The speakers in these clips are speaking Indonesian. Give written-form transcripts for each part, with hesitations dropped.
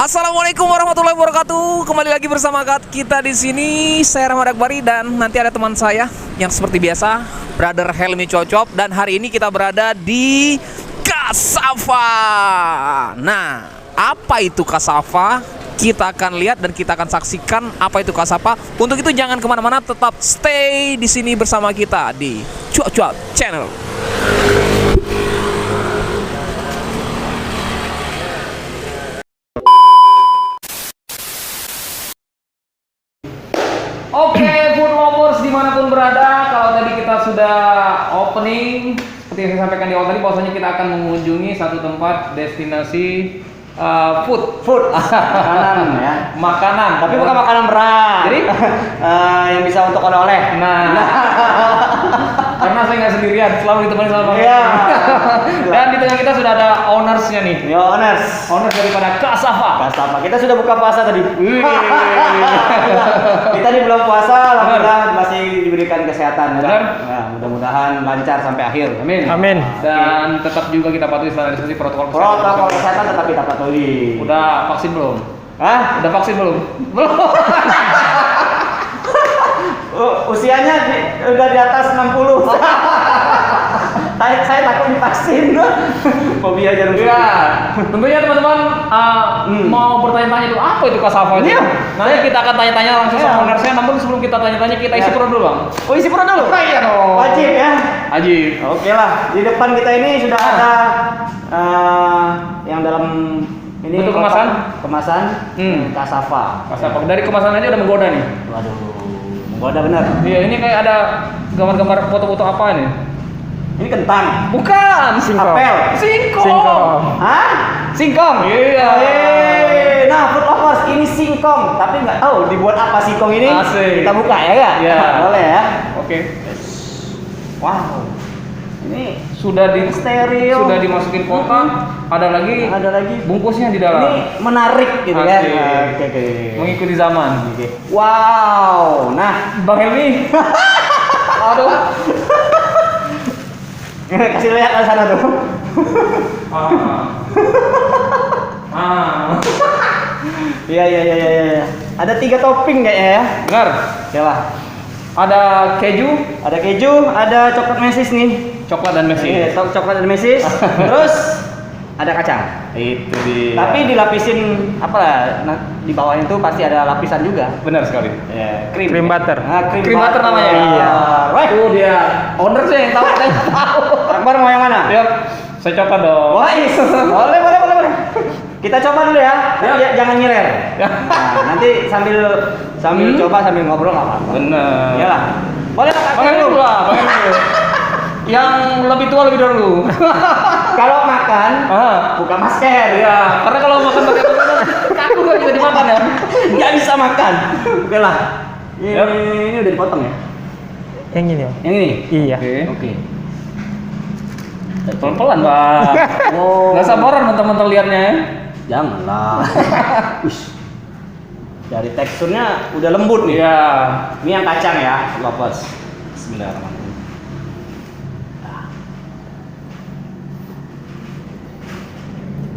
Assalamualaikum warahmatullahi wabarakatuh. Kembali lagi bersama kita di sini. Saya Rahmat Akbari dan nanti ada teman saya yang seperti biasa, Brother Helmi Cocop, dan hari ini kita berada di Kasava. Nah, apa itu Kasava? Kita akan lihat dan kita akan saksikan apa itu Kasava. Untuk itu jangan kemana-mana, tetap stay di sini bersama kita di Cuap-Cuap Channel. Oke, food lovers dimanapun berada, kalau tadi kita sudah opening, seperti yang saya sampaikan di awal tadi, bahwasanya kita akan mengunjungi satu tempat destinasi food Makanan ya. makanan, Tapi bukan makanan berat. Jadi yang bisa untuk oleh-oleh. nah, karena saya nggak sendirian, selalu ditemani sama Bang. Iya. Dan di tengah kita sudah ada ownersnya nih, Yo, owners. owners daripada Kasava. Kasava. Kita sudah buka puasa tadi. Kita ini belum puasa, alhamdulillah masih diberikan kesehatan. Benar. Nah, mudah-mudahan lancar sampai akhir. Amin. Amin. Dan tetap juga kita patuhi standarisasi protokol kesehatan. Protokol kesehatan tetap kita patuhi. Udah vaksin belum? Hah? Udah vaksin belum? Belum. Usianya udah di atas 60. Saya takut divaksin. Fobia jarum suntik. Iya. Tentunya teman-teman mau bertanya-tanya dulu apa itu Kasava itu. Iya. Nanti kita akan tanya-tanya langsung Iya. sama ownersnya. Namun sebelum kita tanya-tanya, kita isi Iya. perut dulu, Bang. Oh, isi perut dulu. Iya dong. Wajib ya. Haji. Oke lah. Di depan kita ini sudah ada yang dalam ini Bentuk kemasan? Kemasan Kasava. Kasava. Dari kemasan aja udah menggoda nih. Waduh, menggoda benar. Iya, ini kayak ada gambar-gambar foto-foto apa nih? Ini kentang. Bukan. Apel. Singkong. Hah? Singkong. Iya. Nah, food lovers, ini singkong, tapi nggak tahu dibuat apa singkong ini. Asik. Kita buka ya, nggak? Iya. Boleh ya. Oke. Wow. Ini Sudah stereo. sudah dimasukin kotak. Ada lagi bungkusnya di dalam. Ini menarik gitu kan. Asik. Oke. Mengikuti zaman. Wow. Nah, Bang Helmi. Aduh. kasih lihat ke sana tuh. Iya. Ada 3 topping kayaknya ya. Benar. Oke lah. Ada keju, Ada keju, ada coklat mesis nih. coklat dan mesis. Coklat dan mesis. Terus ada kacang. Itu dia. Tapi dilapisin apa lah? Nah, di bawahnya itu pasti ada lapisan juga. benar sekali. Ya, Cream butter. Nah, Cream butter namanya. Iya. Wah, Itu dia. Owner sih yang tahu, saya nggak tahu. Akbar mau yang mana? Yuk, saya coklat dong. Wah, boleh. Kita coba dulu ya. Jangan nyiler. Nah, nanti sambil coba sambil ngobrol nggak apa-apa. Benar. Iyalah. Boleh lah. Bang Helmi dulu lah, Bang Helmi dulu. Yang lebih tua lebih dulu. Kalau makan, buka masker. Iya, karena kalau makan pakai masker kaku kan juga dimakan ya. Nggak bisa makan. Oke lah. Yap. Ini udah dipotong ya? Yang ini ya? Yang ini? Iya. Oke. Pelan-pelan, Bang. Oh. Nggak sabaran mentang-mentang liarnya ya. Janganlah. Ush. Dari teksturnya udah lembut nih. Iya. Ini yang kacang ya, lovers. Bismillahirrahmanirrahim.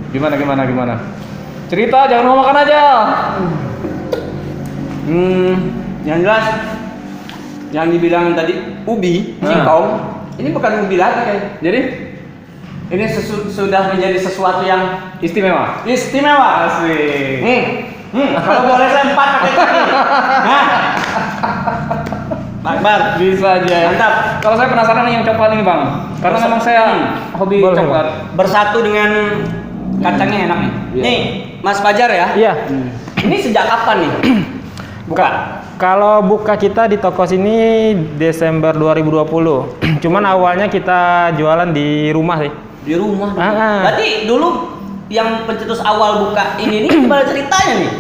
Gimana? Cerita, jangan mau makan aja. Yang jelas yang dibilang tadi ubi, singkong, ini bukan ubi lagi kayak. Jadi Ini sudah menjadi sesuatu yang istimewa. Asik. Kalau boleh saya 4 pakai kaki. Nah. Akbar, Bisa aja. mantap. Kalau saya penasaran nih yang coklat ini, Bang. Karena memang saya hobi Boleh, coklat. Bersatu dengan kacangnya enak nih. Iya. Nih, Mas Fajar ya. Iya. Ini sejak kapan nih? Buka. Kalau buka kita di toko sini Desember 2020. Cuman awalnya kita jualan di rumah sih. Di rumah. Ah. Berarti dulu yang pencetus awal buka ini gimana ceritanya nih?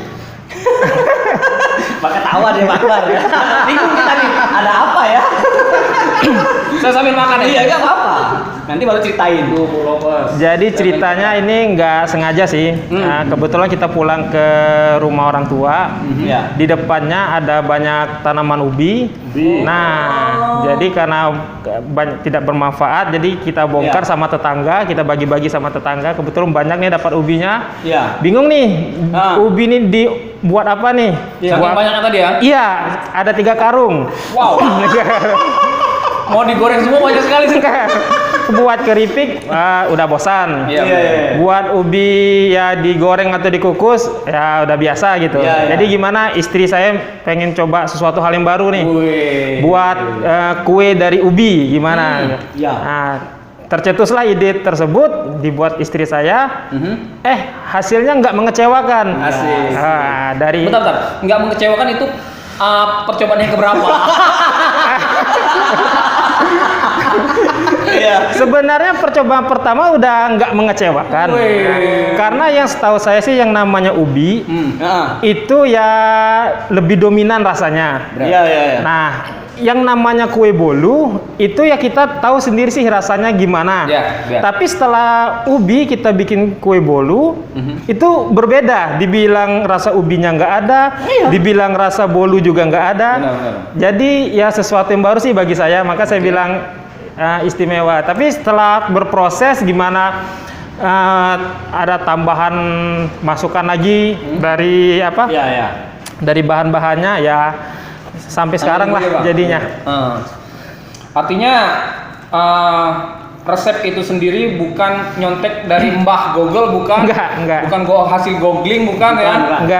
Bakal tawa deh Pak Akbar ya. Bingung kita nih, ada apa ya? Saya sambil makan ya. Iya, enggak apa-apa. nanti baru ceritain. Jadi ceritanya ini nggak sengaja sih. Nah, kebetulan kita pulang ke rumah orang tua. Ya. Di depannya ada banyak tanaman ubi. Nah, jadi karena tidak bermanfaat, jadi kita bongkar Ya. sama tetangga, kita bagi-bagi sama tetangga. Kebetulan banyak nih dapat ubinya. Ya. Bingung nih, ubi ini dibuat apa nih? Saking banyaknya tadi ya. Iya, ada 3 karung. Wow. Mau digoreng semua banyak sekali sih. Buat keripik udah bosan. Iya. Buat ubi ya digoreng atau dikukus ya udah biasa gitu. Iya, iya. Jadi gimana istri saya pengen coba sesuatu hal yang baru nih. Wih. Buat kue dari ubi gimana? Iya. Nah, tercetuslah ide tersebut dibuat istri saya. Hasilnya nggak mengecewakan. Asik. Dari Bentar. Nggak mengecewakan itu percobaan yang keberapa? Iya. sebenarnya percobaan pertama udah nggak mengecewakan. Wih. Karena yang setahu saya sih yang namanya ubi itu ya lebih dominan rasanya. Iya, iya, iya. Nah, yang namanya kue bolu itu ya kita tahu sendiri sih rasanya gimana. Ya. Tapi setelah ubi kita bikin kue bolu itu berbeda. Dibilang rasa ubinya nggak ada, dibilang rasa bolu juga nggak ada. Benar. Jadi ya sesuatu yang baru sih bagi saya. Maka saya bilang istimewa. Tapi setelah berproses gimana? Ada tambahan masukan lagi dari apa? Iya, iya. Dari bahan-bahannya ya sampai sekarang lah jadinya. Artinya resep itu sendiri bukan nyontek dari Mbah Google, bukan? Enggak. Bukan hasil googling, bukan ya?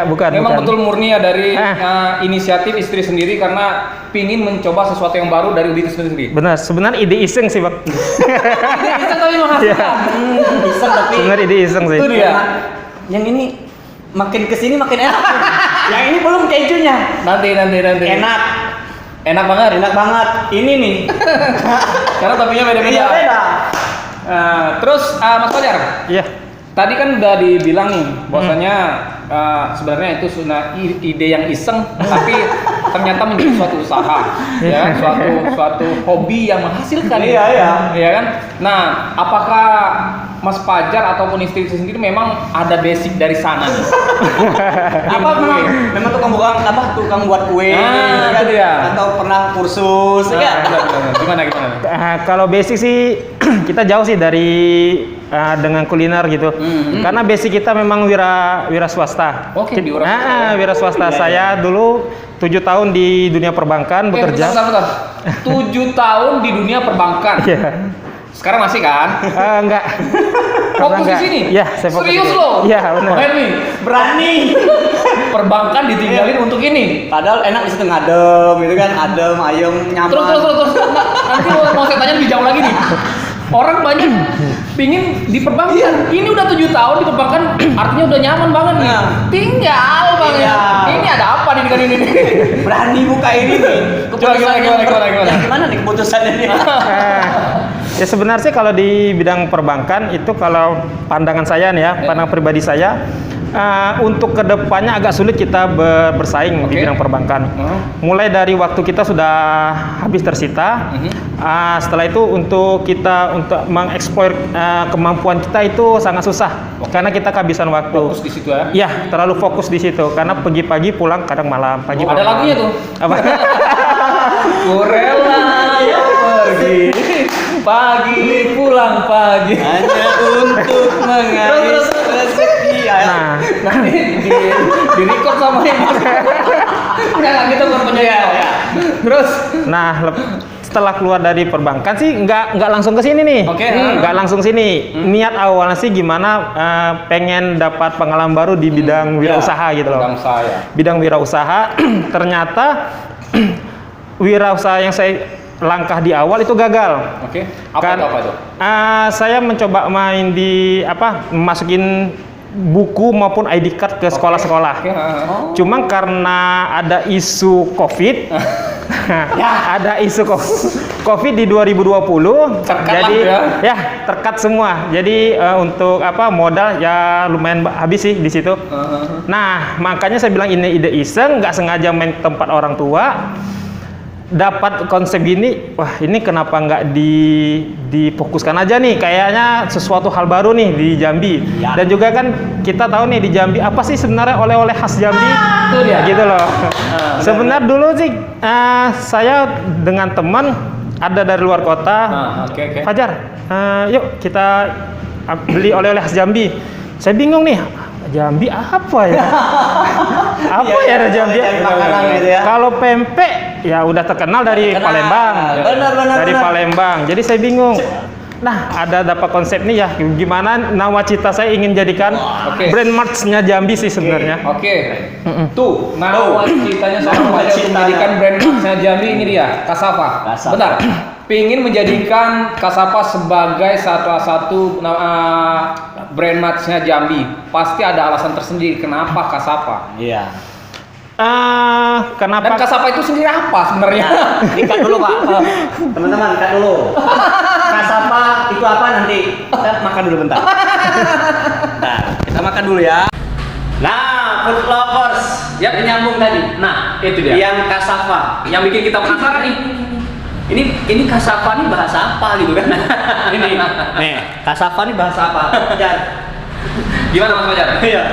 Bukan. Memang bukan. betul murni ya dari inisiatif istri sendiri karena pingin mencoba sesuatu yang baru dari diri sendiri. Benar, sebenarnya ide iseng sih, Bang. Itu tapi menghasilkan. Bisa tapi Sebenarnya ide iseng sih. Itu dia. yang ini makin kesini makin enak. Yang ini belum kejunya. Nanti. Enak banget. Enak banget. Ini nih. Karena toppingnya beda-beda. Iya, beda. Terus Mas Fajar, Iya. tadi kan udah dibilang nih bahwasanya sebenarnya itu ide yang iseng tapi ternyata menjadi suatu usaha, ya, suatu hobi yang menghasilkan. Iya. Iya kan? Nah, apakah Mas Fajar ataupun istri sendiri memang ada basic dari sana nih? Apa memang tukang buat kue Itu dia. atau pernah kursus ya? Benar. Gimana? Kalau basic sih kita jauh sih dari dengan kuliner gitu. Karena basic kita memang wira swasta. Oke, di wira swasta. Wira swasta. Saya dulu 7 tahun di dunia perbankan bekerja. Bentar. 7 tahun di dunia perbankan. Iya. Sekarang masih kan? Enggak. Fokus di Enggak. sini? Iya, saya fokus Serius di sini. loh? Iya, benar. Keren nih. Berani. Perbankan ditinggalin untuk ini. Padahal enak di situ ngadem, gitu kan, adem, ayem, nyaman. Terus. Nanti mau saya tanya lebih jauh lagi nih. Orang banyak pingin di perbankan. Ini udah 7 tahun di perbankan, artinya udah nyaman banget nih. Nah. Tinggal Bang ya. Ini ada apa nih dengan ini? Berani buka ini nih. Gimana? Gimana nih keputusannya nih? Ya sebenarnya kalau di bidang perbankan itu kalau pandangan saya nih ya, pandangan pribadi saya, untuk kedepannya agak sulit kita bersaing di bidang perbankan. Mulai dari waktu kita sudah habis tersita, setelah itu untuk mengeksploit kemampuan kita itu sangat susah karena kita kehabisan waktu. Fokus di situ ya. Iya, terlalu fokus di situ karena pagi-pagi pulang kadang malam, pagi Ada pulang lagunya malam. tuh. Apa? Ku rela pergi pagi pulang pagi. Hanya untuk mengais rezeki. Nah, di record sama yang enggak kita bukan penyanyi. Terus setelah keluar dari perbankan sih nggak langsung ke sini nih. Oke. Nggak langsung sini. Niat awalnya sih gimana pengen dapat pengalaman baru di bidang wirausaha gitu loh. Bidang wirausaha ternyata wirausaha yang saya langkah di awal itu gagal. Oke. Apa itu? Saya mencoba main di masukin buku maupun ID card ke sekolah-sekolah. Cuma karena ada isu COVID, ada isu COVID di 2020, jadi terkat semua. Jadi untuk modal ya lumayan habis sih di situ. Nah, makanya saya bilang ini ide iseng, nggak sengaja main tempat orang tua. dapat konsep gini, wah ini kenapa nggak difokuskan aja nih, kayaknya sesuatu hal baru nih di Jambi. Ya. Dan juga kan kita tahu nih di Jambi apa sih sebenarnya oleh-oleh khas Jambi, Itu dia. gitu loh. Sebenarnya dulu sih saya dengan teman ada dari luar kota, Oke. Fajar, yuk kita beli oleh-oleh khas Jambi. Saya bingung nih, Jambi apa ya? Apa Iya, ya iya, Jambi? cari makanan gitu ya. Kalau pempek ya udah terkenal dari Terkenal. Palembang. Benar. Dari Palembang. Jadi saya bingung. Nah, ada dapat konsep nih ya. Gimana nawacita saya ingin jadikan Oke. brand merch-nya Jambi sih sebenarnya. Oke. Tuh, nawacitanya seorang Fajar untuk menjadikan brand marknya Jambi ini dia, Kasava. Kasava. Benar. Pingin menjadikan Kasava sebagai satu brand marknya Jambi. Pasti ada alasan tersendiri kenapa Kasava. Iya. Dan Kenapa? Kasava itu sendiri apa sebenarnya? Ikat dulu Pak. Teman-teman ikat dulu. Kasapa itu apa nanti? Kita makan dulu bentar. Bentar, kita makan dulu ya. Nah, food lovers. Ya penyambung tadi. Nah, itu dia. Yang kasapa. Yang bikin kita penasaran nih. Ini kasapa nih bahasa apa gitu kan? Ini. Nih, kasapa nih bahasa apa? Jar. Gimana Mas Fajar? Iya.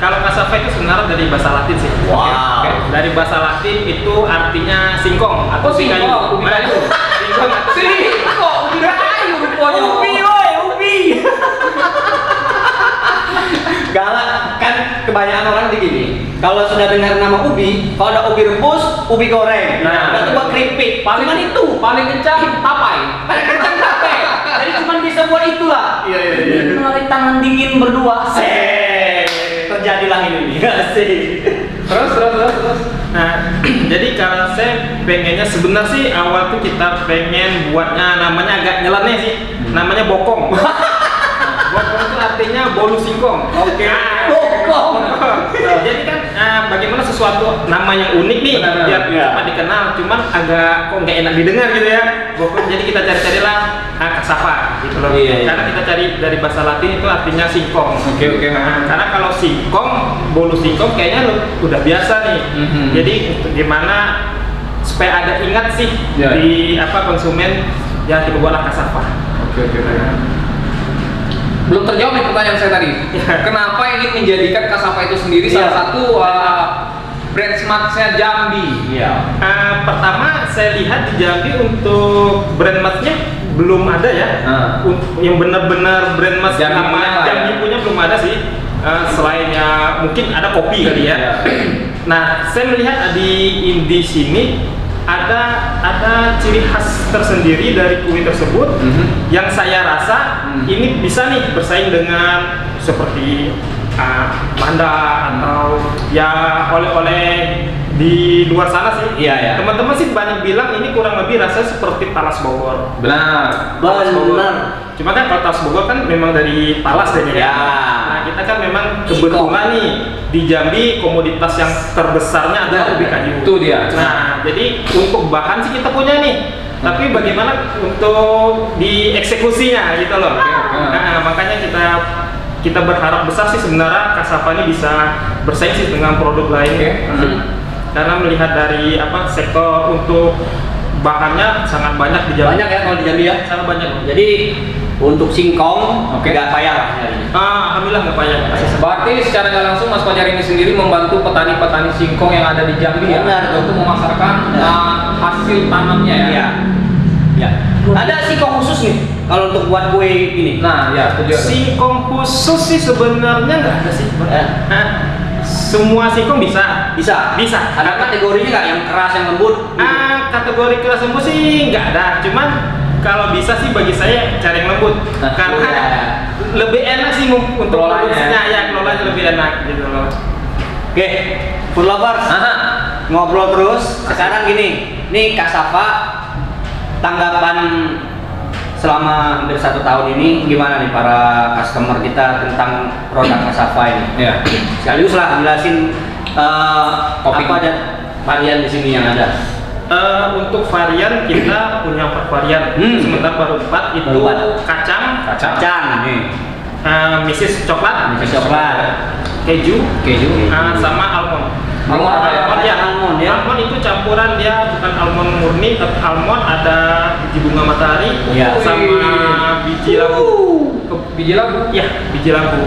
Kalau kasava itu sebenarnya dari bahasa Latin sih. Wow. Oke. Dari bahasa Latin itu artinya singkong atau Oh, singkong, ubi kayu. Singkong atau Kok ubi kayu rupanya. Ubi. Galak kan kebanyakan orang begini. Kalau sudah dengar nama ubi, kalau ada ubi rebus, ubi goreng. Nah, itu buat keripik. Paling Cuman itu. paling kencang papai. Paling kencang capek. Jadi cuma bisa buat itulah. Iya. Menarik tangan dingin berdua. Terjadilah ini. Asik. Terus. Nah, jadi kalau saya pengennya sebenarnya sih awal tuh kita pengen buatnya namanya agak nyeleneh sih, namanya bokong. Bokong itu artinya bolu singkong. Oke. Bokong. Jadi kan bagaimana sesuatu nama yang unik nih Benar, biar iya. dapat dikenal, cuman agak kok nggak enak didengar gitu ya. Bokong. Jadi kita cari-carilah kasava gitu loh. Iya. Karena kita cari dari bahasa Latin itu artinya singkong. Oke. Nah, karena kalau singkong, bolu singkong kayaknya udah biasa nih. Mhm. Jadi untuk gimana supaya ada ingat sih Ya. di konsumen yang kita buatlah kasava. Oke. Belum terjawab nih pertanyaan saya tadi. Kenapa ingin menjadikan Kasava itu sendiri Iya. salah satu brand smartnya Jambi? Iya. Pertama saya lihat di Jambi untuk brand matnya belum ada ya. Yang benar-benar brand mat Jambi nama punya lah Jambi ya. punya belum ada sih. Selainnya mungkin ada kopi kali ya. Iya. Nah, saya melihat di sini ada ciri khas tersendiri dari kue tersebut yang saya rasa ini bisa nih bersaing dengan seperti manda atau ya oleh-oleh di luar sana sih. Iya. Teman-teman sih banyak bilang ini kurang lebih rasanya seperti talas Bogor. Benar. Talas Bogor. Benar. Cuma kan kalau talas Bogor kan memang dari talas ya. Ya. Nah, kita kan memang kebetulan nih di Jambi komoditas yang terbesarnya adalah ubi kayu. Itu dia. Nah, jadi untuk bahan sih kita punya nih. Tapi bagaimana untuk dieksekusinya gitu loh. Nah, makanya kita berharap besar sih sebenarnya Kasava ini bisa bersaing sih dengan produk lain. Karena melihat dari sektor untuk bahannya sangat banyak di Jambi. Banyak ya kalau di Jambi ya. Sangat banyak. Jadi untuk singkong nggak payah lah nyarinya. Alhamdulillah nggak payah. Berarti secara nggak langsung Mas Fajar ini sendiri membantu petani-petani singkong yang ada di Jambi ya, Benar. untuk memasarkan hasil tanamnya ya. Iya. Ya. Ada singkong khusus nih kalau untuk buat kue ini. Nah, ya, tujuan. Singkong khusus sih sebenarnya nggak ada sih. Hah? Semua singkong bisa. Bisa. Ada kategorinya nggak yang keras yang lembut? Kategori kelas lembut sih nggak ada. Cuman kalau bisa sih bagi saya cari yang lembut. Karena lebih enak sih untuk Kelolanya. produksinya ya, kelolanya lebih enak gitu loh. Oke, food lovers. Ngobrol terus. Sekarang gini, nih Kasava tanggapan selama hampir 1 tahun ini gimana nih para customer kita tentang produk Kasava ini? Ya. Sekaligus lah jelasin Topping. apa aja varian di sini yang ada. Untuk varian kita punya 4 varian. Sementara baru 4 itu Baru 4. kacang, nih, misis coklat, coklat, keju, keju, sama almond. Almond apa ya? Almond ya. Almond ya. Almond itu campuran, dia bukan almond murni, tapi almond ada biji bunga matahari Iya. sama biji labu. Biji labu. Ya, biji labu.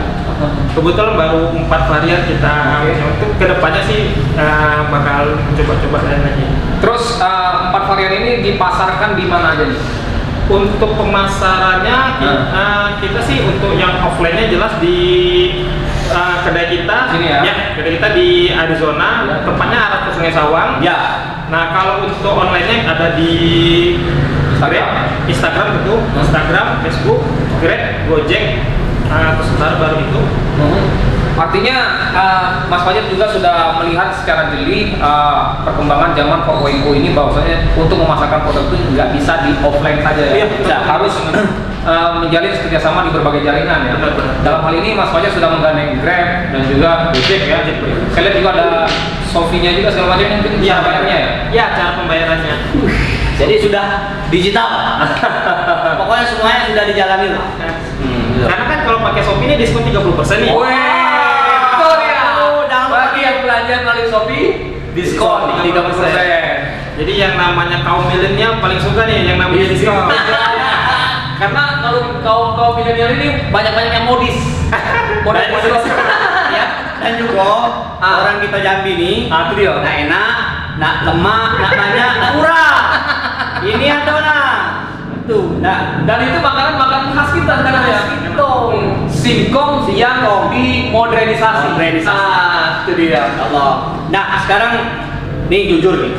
Kebetulan baru 4 varian kita. Untuk kedepannya sih bakal coba-coba lain lagi. Terus 4 varian ini dipasarkan di mana aja nih? Untuk pemasarannya kita sih untuk yang offline-nya jelas di kedai kita. Sini ya? Kedai kita di Arizona, Ya. tempatnya arah ke Sungai Sawang. Ya. Nah, kalau untuk online-nya ada di Instagram itu, Instagram, Facebook, Grab, Gojek, terus baru itu. Artinya Mas Fajar juga sudah melihat secara jeli perkembangan zaman 4.0 ini, bahwasanya untuk memasarkan produk itu nggak bisa di offline saja ya. Iya, Tidak, harus menjalin kerjasama di berbagai jaringan ya. Benar-benar. Dalam hal ini Mas Fajar sudah menggandeng Grab dan juga Gojek ya. Saya lihat juga ada Shopee-nya juga segala macam, mungkin Iya, bayarnya ya. Ya, cara pembayarannya. Jadi sudah digital. Pokoknya semuanya sudah dijalani lah. Karena kan kalau pakai Shopee ini diskon 30% nih. Betul ya. Jangan Bagi yang belanja melalui Shopee, diskon 30%. Jadi yang namanya kaum milenial paling suka nih yang namanya diskon. Karena kalau kaum milenial ini banyak yang modis. Modis. Ya. Dan juga orang kita Jambi nih, Itu dia. nak enak, nak lemak, nak banyak, nak murah. Ini ada nah. Tuh, nah. Dan itu makanan khas kita sekarang ya. Singkong yang dimodernisasi. Itu dia. Allah. Nah, sekarang nih jujur nih,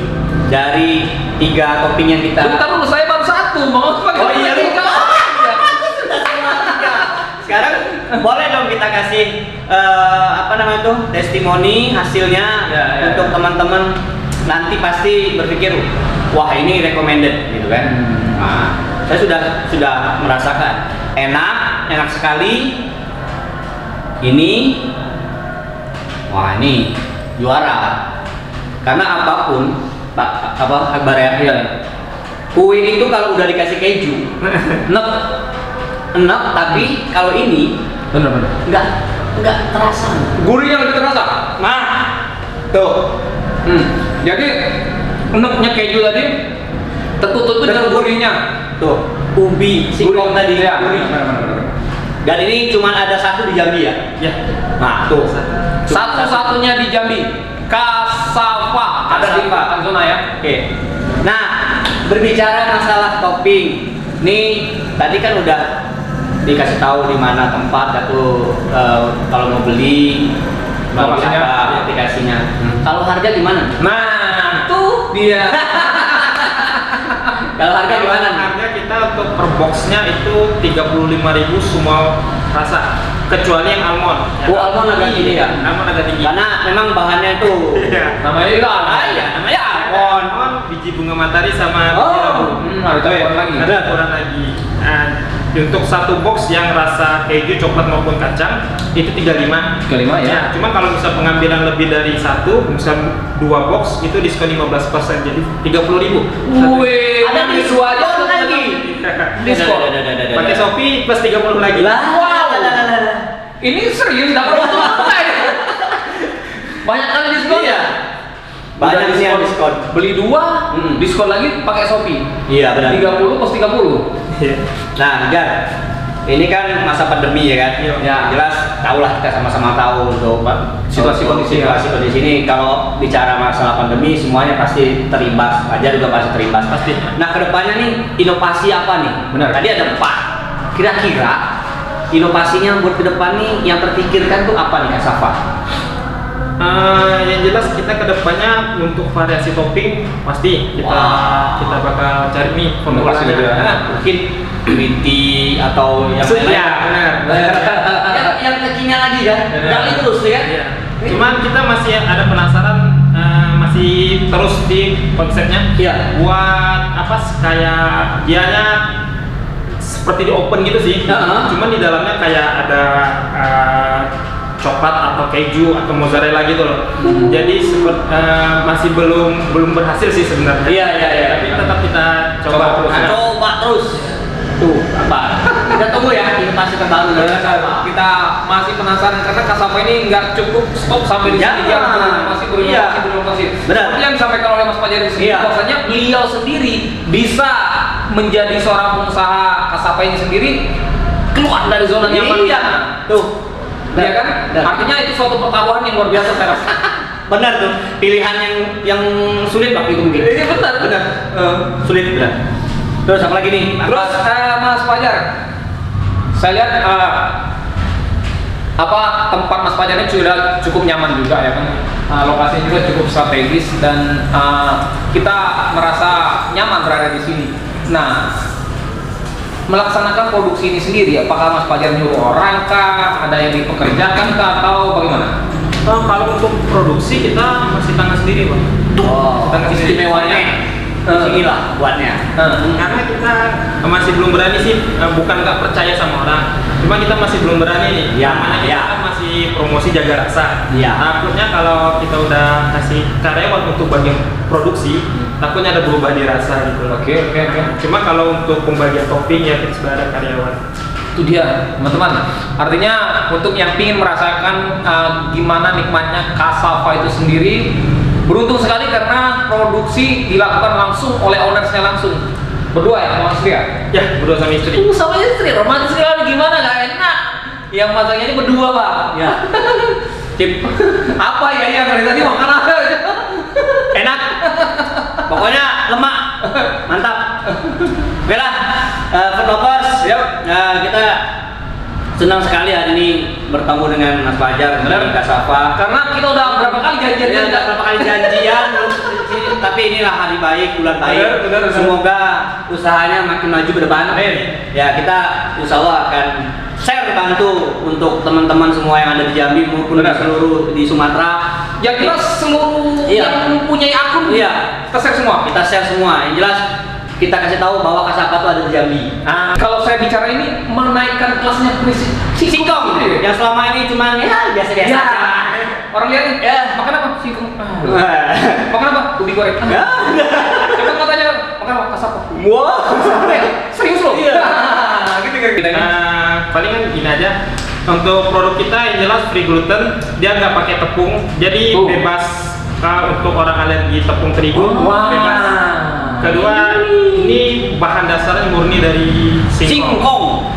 dari 3 topping yang kita. Bentar dulu, saya baru satu. Mau pakai Oh iya, tiga. Sekarang boleh dong kita kasih testimoni hasilnya Ya. untuk teman-teman, nanti pasti berpikir wah ini recommended gitu kan. Nah, saya sudah merasakan enak sekali. Ini wah ini juara. Karena apapun Pak Akbar ya. Kue itu kalau udah dikasih keju enak, tapi kalau ini Bener. nggak terasa. Gurihnya lebih terasa. Nah, tuh. Jadi enaknya keju tadi tertutup dengan gurihnya. Tuh, ubi singkong tadi Ya. gurih. Benar. Dan ini cuma ada satu di Jambi ya. Ya. Nah, tuh. Satu-satunya di Jambi. Cassava ada di Cassava. Arizona ya. Oke. Nah, berbicara masalah topping. Nih, tadi kan udah dikasih tahu di mana tempat atau kalau mau beli melalui Lokasinya. apa aplikasinya. Kalau harga gimana? Nah, tuh dia. Kalau harga gimana? Harga kita untuk per boxnya itu 35.000 semua rasa, kecuali yang almond. Oh, almond agak tinggi ya? Almond agak tinggi. Karena memang bahannya itu Namanya juga iya, namanya almond. almond, biji bunga matahari sama Oh. biji labu. Ada campuran lagi. Ada campuran lagi. Untuk satu box yang rasa keju, coklat maupun kacang itu 35. 35 ya. Cuma kalau bisa pengambilan lebih dari satu, misal 2 box itu diskon 15%, jadi 30.000. Wih, Ada beli dua aja diskon tuh lagi. Diskon. Pakai Pakai Shopee plus 30 lagi. Wow. Ini serius dapat untung apa ya? Banyak kali diskon ya? Banyak sih yang diskon. Beli 2, diskon lagi pakai Shopee. Iya, benar. 30 plus 30. Nah, Gar, ini kan masa pandemi ya kan? Iya. Jelas tahulah kita sama-sama tahu untuk Situasi kondisi ini. Kalau bicara masalah pandemi semuanya pasti terimbas, Fajar juga pasti terimbas. Pasti. Nah, kedepannya nih inovasi apa nih? Benar. Tadi ada 4. Kira-kira inovasinya buat ke depan nih yang terpikirkan tuh apa nih Kak Safa? Yang jelas kita kedepannya untuk variasi topping pasti kita bakal cari nih formulanya. Inovasi juga. Mungkin green tea atau yang lain. Ya, benar. yang kekinian lagi kan? Benar. Yang itu terus ya kan? Iya. Cuman kita masih ada penasaran, masih terus di konsepnya. Iya. Buat apa? Kayak dianya seperti di open gitu sih. Cuman di dalamnya kayak ada coklat atau keju atau mozzarella gitu loh. Jadi masih belum berhasil sih sebenarnya. Iya. Tapi tetap kita coba terus. Coba terus. Tuh apa? Kita tunggu ya inovasi terbaru dari Kasapa. Kita masih penasaran karena Kasapa ini nggak cukup stop sampai di sini, dia masih berinovasi. Benar. Seperti yang disampaikan oleh Mas Fajar di sini, bahwasanya beliau sendiri bisa menjadi seorang pengusaha Kasapa ini sendiri keluar dari zona nyaman. Iya. Tuh. Iya kan? Artinya itu suatu pertaruhan yang luar biasa saya rasa. Benar tuh. Pilihan yang sulit waktu itu mungkin. Ini benar. Sulit benar. Terus apa lagi nih? Terus Mas Fajar, saya lihat tempat Mas Fajar ini sudah cukup nyaman juga ya kan, lokasinya juga cukup strategis dan kita merasa nyaman berada di sini. Nah, melaksanakan produksi ini sendiri, apakah Mas Fajar nyuruh orang kah, ada yang dipekerjakan kah, atau bagaimana? Kalau untuk produksi kita masih tangan sendiri, Pak. Tangan istimewanya. Inilah buatnya. Karena kita masih belum berani sih, bukan nggak percaya sama orang, cuma kita masih belum berani nih. Namanya kita kan masih promosi jaga rasa. Takutnya kalau kita udah kasih karyawan untuk bagian produksi, takutnya ada berubah di rasa gitu. Oke. Cuma kalau untuk pembagian topping ya kita sudah ada karyawan. Itu dia teman-teman, artinya untuk yang ingin merasakan gimana nikmatnya Kasapa itu sendiri, beruntung sekali karena produksi dilakukan langsung oleh ownersnya langsung. Berdua ya sama istri ya? Ya, berdua sama istri. Sama istri, romantis sekali, gimana gak enak. Yang masaknya ini berdua Pak. Ya. Cip, apa ya yang dari tadi makan apa? Enak. Pokoknya lemak. Mantap. Oke lah, food lovers. Kita senang sekali hari ini bertemu dengan Mas Fajar dari Kasapa. Karena kita udah berapa kali janjian. Tapi inilah hari baik, bulan baik. Benar. Semoga usahanya makin maju ke depan. Ya, kita insya Allah akan share bantu untuk teman-teman semua yang ada di Jambi maupun di Sumatera. Ya kita seluruh yang mempunyai akun kita share semua. Kita share semua. Yang jelas kita kasih tahu bahwa Kasapa itu ada di Jambi. Kalau saya bicara ini menaikkan kelasnya singkong yang selama ini cuma biasa-biasa aja. Orang lihat makan apa? Singkong. Makan apa? Ubi goreng. Coba katanya makan apa? Kasapa. Wah. Serius loh. Gitu. Palingan gini aja. Untuk produk kita yang jelas free gluten, dia nggak pakai tepung, jadi bebas untuk orang alergi tepung terigu. Bebas. Kedua, ini bahan dasarnya murni dari singkong.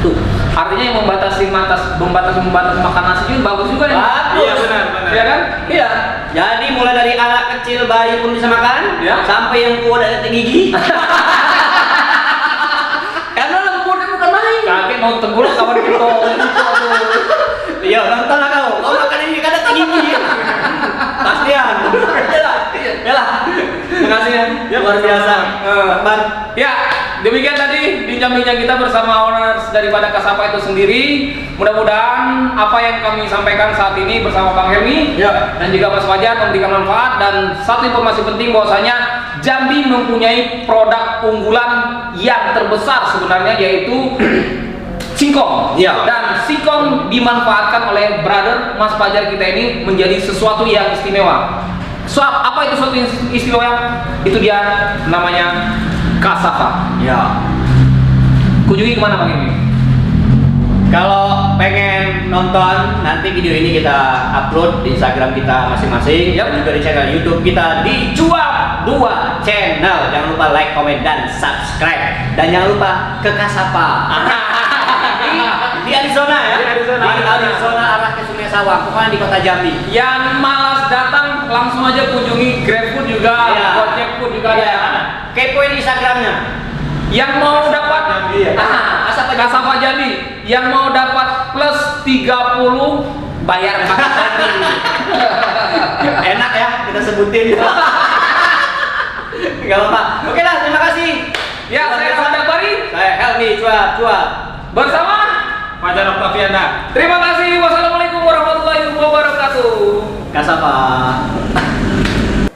Tuh, artinya yang membatasi makan nasi juga bagus juga ya. Iya benar. Iya kan? Iya. Jadi mulai dari anak kecil bayi pun bisa makan, sampai yang tua dari gigi. Karena lembutnya bukan main. Kakek nonton dulu kawan kita. Iya, nonton lah kau. Kau makan ini kan ada gigi. Pastian. Yalah. Terima kasih ya. Luar biasa. Akbar. Ya, demikian tadi bincang-bincang kita bersama owners daripada Kasapa itu sendiri. Mudah-mudahan apa yang kami sampaikan saat ini bersama Bang Helmi dan juga Mas Fajar memberikan manfaat, dan satu informasi penting bahwasanya Jambi mempunyai produk unggulan yang terbesar sebenarnya, yaitu singkong. Dan singkong dimanfaatkan oleh brother Mas Fajar kita ini menjadi sesuatu yang istimewa. Apa itu sesuatu yang istimewa? Itu dia namanya Kasapa. Kunjungi kemana Bang ini? Kalau pengen nonton, nanti video ini kita upload di Instagram kita masing-masing, dan juga di channel YouTube kita di Cuap 2 Channel. Jangan lupa like, comment, dan subscribe. Dan jangan lupa ke Kasapa. Di Arizona ya. Di Arizona arah ke Sungai Sawang, pokoknya di kota Jambi. Yang malas datang langsung aja kunjungi GrabFood juga, Gojek Food juga ada. Kepoin Instagramnya. Yang mau dapat Kasapa Jambi, yang mau dapat plus 30 bayar 4 cm. Enak ya kita sebutin. Gak apa-apa. Oke lah, terima kasih. Ya, saya Rahmat Bari. Saya Helmi Cuap bersama Fajar Octavianda. Terima kasih. Wassalamualaikum warahmatullahi wabarakatuh. Kasapa.